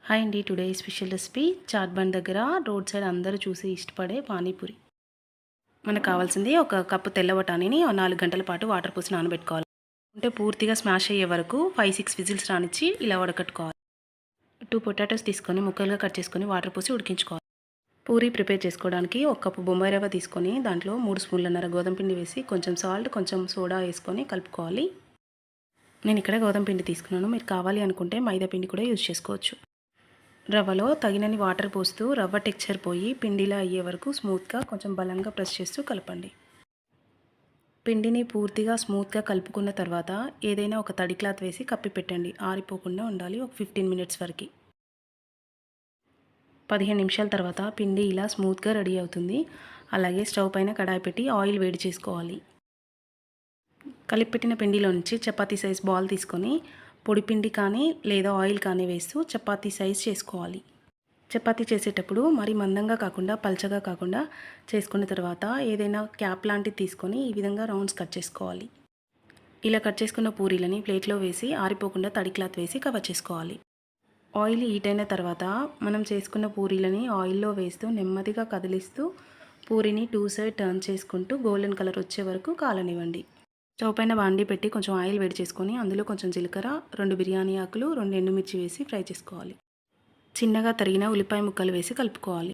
Hi అండి. Today special recipe chaat బండ్ దగ్గర రోడ్ సైడ్ అందరూ చూసి ఇష్టపడే పానీపూరి. మనకు కావాల్సింది ఒక కప్పు తెల్ల బఠానీని 4 గంటల పాటు వాటర్ పోసి నానబెట్టుకోవాలి. అంటే పూర్తిగా స్మాష్ అయ్యే వరకు 5-6 విజిల్స్ రానిచ్చి ఇలా వడకట్టుకోవాలి. 2 పొటాటోస్ తీసుకొని ముక్కలుగా కట్ చేసుకొని వాటర్ పోసి ఉడికించుకోవాలి. పూరి ప్రిపేర్ చేసుకోవడానికి ఒక కప్పు బొంబాయి రవ్వ తీసుకొని దాంట్లో 3 స్పూన్లన్నర గోధుమ పిండి వేసి కొంచెం సాల్ట్, కొంచెం సోడా వేసుకొని కలుపుకోవాలి. నేను ఇక్కడ గోధుమ పిండి తీసుకున్నాను. మీరు కావాలి అనుకుంటే మైదా పిండి కూడా యూజ్ చేసుకోవచ్చు. రవ్వలో తగినన్ని వాటర్ పోస్తూ రవ్వ టెక్స్చర్ పోయి పిండిలా అయ్యే వరకు స్మూత్గా కొంచెం బలంగా ప్రెస్ చేస్తూ కలపండి. పిండిని పూర్తిగా స్మూత్గా కలుపుకున్న తర్వాత ఏదైనా ఒక తడి క్లాత్ వేసి కప్పి పెట్టండి. ఆరిపోకుండా ఉండాలి. ఒక 15 మినిట్స్ వరకు. 15 నిమిషాల తర్వాత పిండి ఇలా స్మూత్గా రెడీ అవుతుంది. అలాగే స్టవ్ పైన కడాయి పెట్టి ఆయిల్ వేడి చేసుకోవాలి. కలిపిపెట్టిన పిండిలో నుంచి చపాతీ సైజ్ బాల్ తీసుకొని పొడి పిండి కానీ లేదా ఆయిల్ కానీ వేస్తూ చపాతీ సైజ్ చేసుకోవాలి. చపాతీ చేసేటప్పుడు మరి మందంగా కాకుండా పల్చగా కాకుండా చేసుకున్న తర్వాత ఏదైనా క్యాప్ లాంటిది తీసుకొని ఈ విధంగా రౌండ్స్ కట్ చేసుకోవాలి. ఇలా కట్ చేసుకున్న పూరీలని ప్లేట్లో వేసి ఆరిపోకుండా తడి క్లాత్ వేసి కవర్ చేసుకోవాలి. ఆయిల్ హీట్ అయిన తర్వాత మనం చేసుకున్న పూరీలని ఆయిల్లో వేస్తూ నెమ్మదిగా కదిలిస్తూ పూరిని 2 సైడ్ టర్న్ చేసుకుంటూ గోల్డెన్ కలర్ వచ్చే వరకు కాలనివ్వండి. స్టవ్ పైన బాండీ పెట్టి కొంచెం ఆయిల్ వేడి చేసుకొని అందులో కొంచెం జీలకర్ర, 2 బిర్యానీ ఆకులు, 2 ఎండుమిర్చి వేసి ఫ్రై చేసుకోవాలి. చిన్నగా తరిగిన ఉల్లిపాయ ముక్కలు వేసి కలుపుకోవాలి.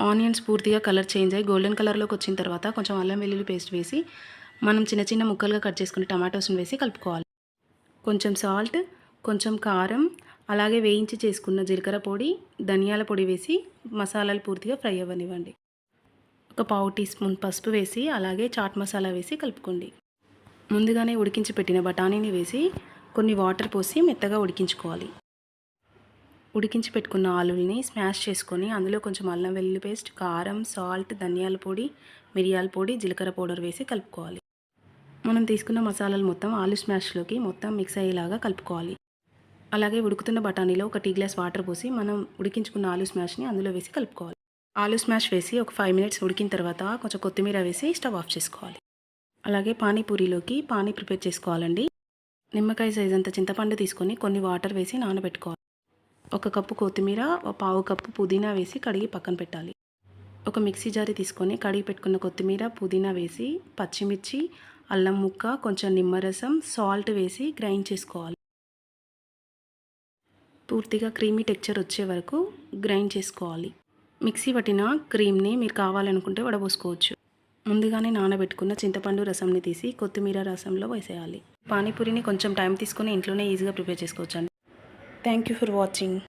ఆనియన్స్ పూర్తిగా కలర్ చేంజ్ అయ్యి గోల్డెన్ కలర్లోకి వచ్చిన తర్వాత కొంచెం అల్లం వెల్లుల్లి పేస్ట్ వేసి మనం చిన్న చిన్న ముక్కలుగా కట్ చేసుకుని టమాటోస్ని వేసి కలుపుకోవాలి. కొంచెం సాల్ట్, కొంచెం కారం, అలాగే వేయించి చేసుకున్న జీలకర్ర పొడి, ధనియాల పొడి వేసి మసాలాలు పూర్తిగా ఫ్రై అవ్వనివ్వండి. ఒక పావు టీ స్పూన్ పసుపు వేసి అలాగే చాట్ మసాలా వేసి కలుపుకోండి. ముందుగానే ఉడికించి పెట్టిన బఠానీని వేసి కొన్ని వాటర్ పోసి మెత్తగా ఉడికించుకోవాలి. ఉడికించి పెట్టుకున్న ఆలుని స్మాష్ చేసుకొని అందులో కొంచెం అల్లం వెల్లుల్లి పేస్ట్, కారం, సాల్ట్, ధనియాల పొడి, మిరియాల పొడి, జీలకర్ర పౌడర్ వేసి కలుపుకోవాలి. మనం తీసుకున్న మసాలాలు మొత్తం ఆలు స్మాష్లోకి మొత్తం మిక్స్ అయ్యేలాగా కలుపుకోవాలి. అలాగే ఉడుకుతున్న బఠానీలో ఒక టీ గ్లాస్ వాటర్ పోసి మనం ఉడికించుకున్న ఆలు స్మాష్ని అందులో వేసి కలుపుకోవాలి. ఆలు స్మాష్ వేసి ఒక 5 మినిట్స్ ఉడికిన తర్వాత కొంచెం కొత్తిమీర వేసి స్టవ్ ఆఫ్ చేసుకోవాలి. అలాగే పానీపూరిలోకి పానీ ప్రిపేర్ చేసుకోవాలండి. నిమ్మకాయ సైజ్ అంత చింతపండు తీసుకొని కొన్ని వాటర్ వేసి నానబెట్టుకోవాలి. 1 కప్పు కొత్తిమీర, 1/2 కప్పు పుదీనా వేసి కడిగి పక్కన పెట్టాలి. ఒక మిక్సీ జారి తీసుకొని కడిగి పెట్టుకున్న కొత్తిమీర, పుదీనా వేసి పచ్చిమిర్చి, అల్లం ముక్క, కొంచెం నిమ్మరసం, సాల్ట్ వేసి గ్రైండ్ చేసుకోవాలి. పూర్తిగా క్రీమీ టెక్స్చర్ వచ్చే వరకు గ్రైండ్ చేసుకోవాలి. మిక్సీ పట్టిన క్రీమ్ని మీరు కావాలనుకుంటే వడబోసుకోవచ్చు. ముందుగానే నానబెట్టుకున్న చింతపండు రసంని తీసి కొత్తిమీర రసంలో వేసేయాలి. పానీపూరిని కొంచెం టైం తీసుకొని ఇంట్లోనే ఈజీగా ప్రిపేర్ చేసుకోవచ్చండి. Thank you for watching.